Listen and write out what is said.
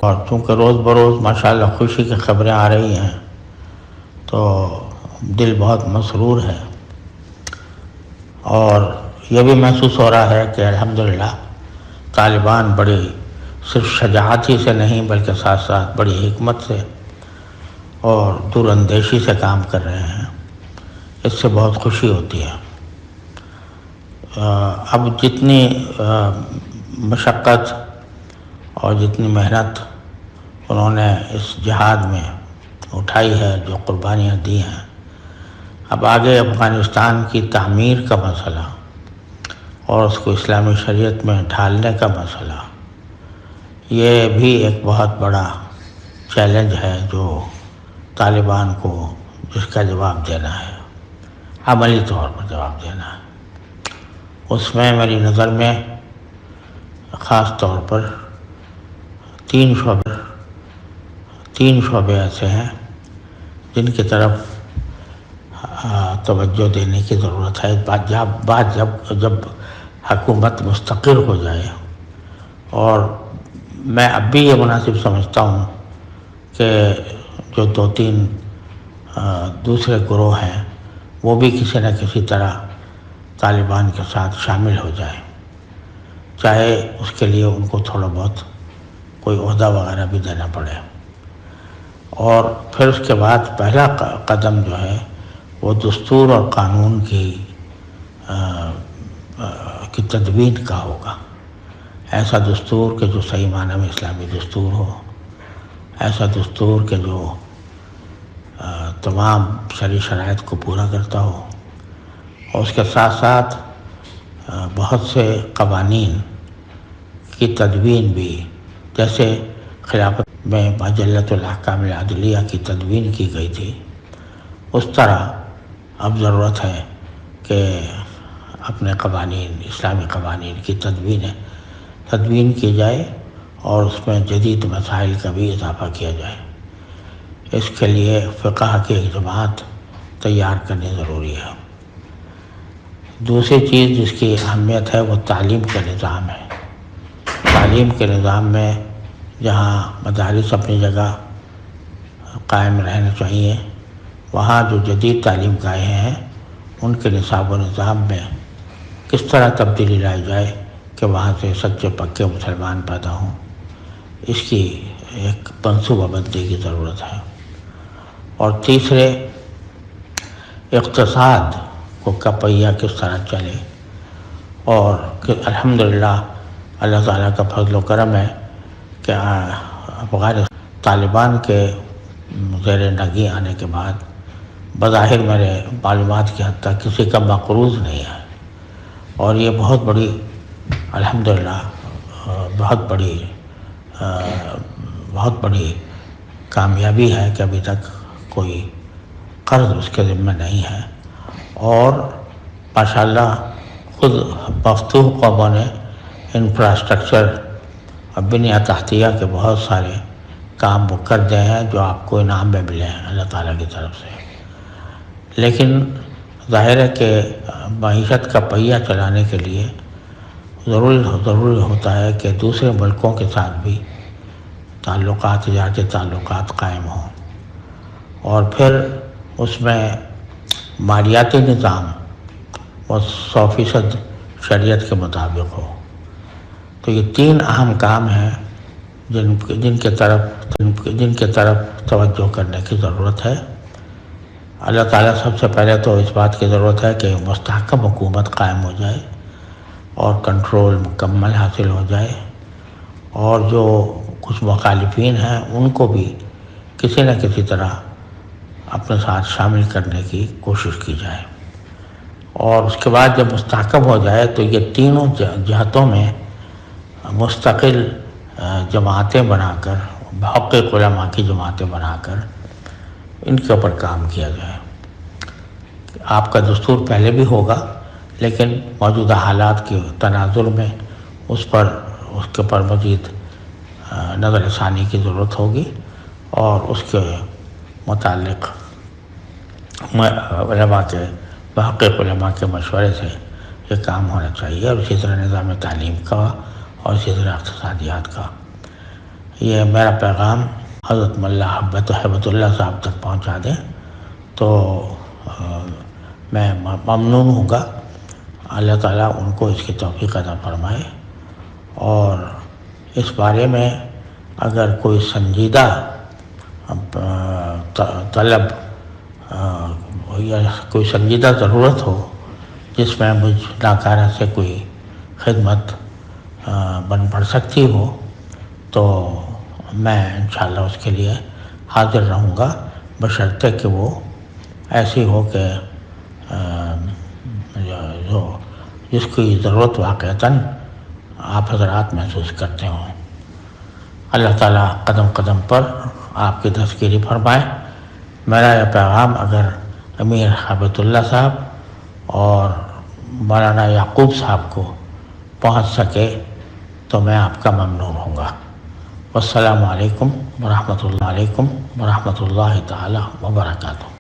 اور چونکہ روز بروز ماشاءاللہ خوشی کی خبریں آ رہی ہیں تو دل بہت مسرور ہے، اور یہ بھی محسوس ہو رہا ہے کہ الحمدللہ طالبان بڑی صرف شجاعت ہی سے نہیں بلکہ ساتھ ساتھ بڑی حکمت سے اور دور اندیشی سے کام کر رہے ہیں۔ اس سے بہت خوشی ہوتی ہے۔ اب جتنی مشقت اور جتنی محنت انہوں نے اس جہاد میں اٹھائی ہے، جو قربانیاں دی ہیں، اب آگے افغانستان کی تعمیر کا مسئلہ اور اس کو اسلامی شریعت میں ڈھالنے کا مسئلہ، یہ بھی ایک بہت بڑا چیلنج ہے جو طالبان کو جس کا جواب دینا ہے، عملی طور پر جواب دینا ہے۔ اس میں میری نظر میں خاص طور پر تین شعبے ایسے ہیں جن کی طرف توجہ دینے کی ضرورت ہے۔ جب حکومت مستقر ہو جائے، اور میں اب بھی یہ مناسب سمجھتا ہوں کہ جو دو تین دوسرے گروہ ہیں وہ بھی کسی نہ کسی طرح طالبان کے ساتھ شامل ہو جائیں، چاہے اس کے لیے ان کو تھوڑا بہت کوئی عہدہ وغیرہ بھی دینا پڑے، اور پھر اس کے بعد پہلا قدم جو ہے وہ دستور اور قانون کی تدوین کا ہوگا۔ ایسا دستور کہ جو صحیح معنی میں اسلامی دستور ہو، ایسا دستور کہ جو تمام شرعی شرائط کو پورا کرتا ہو، اور اس کے ساتھ ساتھ بہت سے قوانین کی تدوین بھی، جیسے خلافت میں مجلۃ الاحکام العدلیہ کی تدوین کی گئی تھی، اس طرح اب ضرورت ہے کہ اپنے قوانین، اسلامی قوانین کی تدوین کی جائے اور اس میں جدید مسائل کا بھی اضافہ کیا جائے۔ اس کے لیے فقہ کی ایک جماعت تیار کرنی ضروری ہے۔ دوسری چیز جس کی اہمیت ہے وہ تعلیم کا نظام ہے۔ تعلیم کے نظام میں جہاں مدارس اپنی جگہ قائم رہنا چاہیے، وہاں جو جدید تعلیم گاہیں ہیں ان کے نصاب و نظام میں کس طرح تبدیلی لائی جائے کہ وہاں سے سچے پکے مسلمان پیدا ہوں، اس کی ایک منصوبہ بندی کی ضرورت ہے۔ اور تیسرے، اقتصاد کا پہیہ کس طرح چلے، اور الحمدللہ اللہ تعالیٰ کا فضل و کرم ہے کہ طالبان کے زیر نگی آنے کے بعد بظاہر میرے معلومات کی حد تک کسی کا مقروض نہیں ہے، اور یہ بہت بڑی الحمدللہ بہت بڑی کامیابی ہے کہ ابھی تک کوئی قرض اس کے ذمہ نہیں ہے، اور ماشاءاللہ خود مفتوح قوموں نے انفراسٹرکچر اور بنیاد تحتیہ کے بہت سارے کام وہ کر دے ہیں جو آپ کو انعام میں ملے ہیں اللہ تعالیٰ کی طرف سے۔ لیکن ظاہر ہے کہ معیشت کا پہیہ چلانے کے لیے ضروری ہوتا ہے کہ دوسرے ملکوں کے ساتھ بھی تجارتی تعلقات قائم ہوں، اور پھر اس میں مالیاتی نظام وہ 100% شریعت کے مطابق ہو۔ تو یہ تین اہم کام ہیں جن کے طرف توجہ کرنے کی ضرورت ہے۔ اللہ تعالیٰ سب سے پہلے تو اس بات کی ضرورت ہے کہ مستحکم حکومت قائم ہو جائے اور کنٹرول مکمل حاصل ہو جائے، اور جو کچھ مخالفین ہیں ان کو بھی کسی نہ کسی طرح اپنے ساتھ شامل کرنے کی کوشش کی جائے، اور اس کے بعد جب مستحکم ہو جائے تو یہ تینوں جہتوں میں مستقل جماعتیں بنا کر، محقق علماء کی جماعتیں بنا کر ان کے اوپر کام کیا جائے۔ آپ کا دستور پہلے بھی ہوگا، لیکن موجودہ حالات کے تناظر میں اس کے اوپر مزید نظر ثانی کی ضرورت ہوگی، اور اس کے متعلق محقق علماء کے مشورے سے یہ کام ہونا چاہیے، اور اسی طرح نظام تعلیم کا اور اسی طرح اقتصادیات کا۔ یہ میرا پیغام حضرت ملا ہیبت اللہ صاحب تک پہنچا دیں تو میں ممنون ہوں گا. اللہ تعالیٰ ان کو اس کی توفیق عطا فرمائے. اور اس بارے میں اگر کوئی سنجیدہ طلب یا کوئی سنجیدہ ضرورت ہو جس میں مجھ ناکارہ سے کوئی خدمت بن پڑ سکتی ہو تو میں انشاءاللہ اس کے لیے حاضر رہوں گا، بشرطے کہ وہ ایسی ہو کہ جس کی ضرورت واقعتاً آپ حضرات محسوس کرتے ہوں. اللہ تعالیٰ قدم قدم پر آپ کی تذکیری فرمائے. میرا یہ پیغام اگر امیر ہیبت اللہ صاحب اور مولانا یعقوب صاحب کو پہنچ سکے تو میں آپ کا ممنون ہوں گا. والسلام علیکم ورحمۃ اللہ تعالی وبرکاتہ.